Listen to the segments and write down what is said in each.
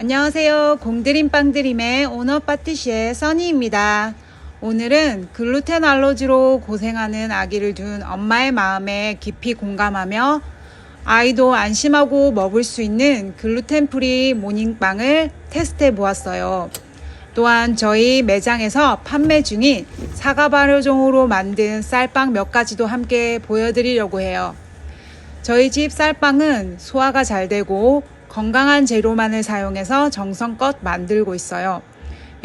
안녕하세요. 공드림빵드림의 오너 파티시의 써니입니다. 오늘은 글루텐 알러지로 고생하는 아기를 둔 엄마의 마음에 깊이 공감하며 아이도 안심하고 먹을 수 있는 글루텐프리 모닝빵을 테스트해 보았어요. 또한 저희 매장에서 판매 중인 사과 발효종으로 만든 쌀빵 몇 가지도 함께 보여드리려고 해요. 저희 집 쌀빵은 소화가 잘 되고 건강한 재료만을 사용해서 정성껏 만들고 있어요.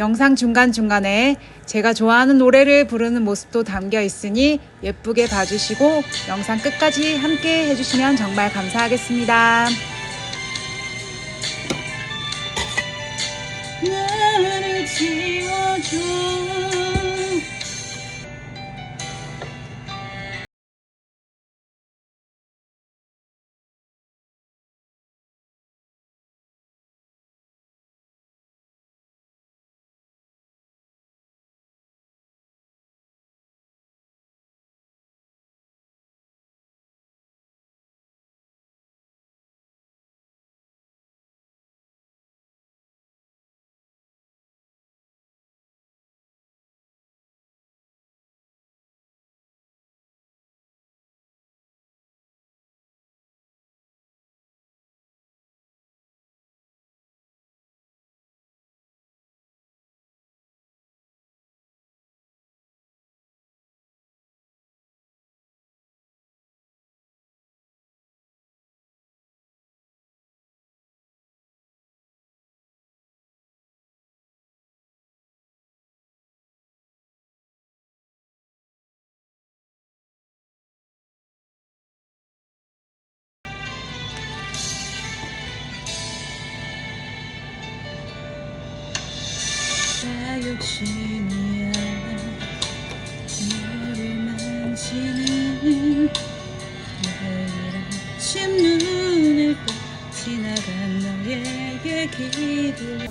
영상 중간중간에 제가 좋아하는 노래를 부르는 모습도 담겨 있으니 예쁘게 봐주시고 영상 끝까지 함께 해주시면 정말 감사하겠습니다. 나를 지워줘. 욕심이야 너를 만지는 매일 아침 눈을 떠 지나간 너의 얘기들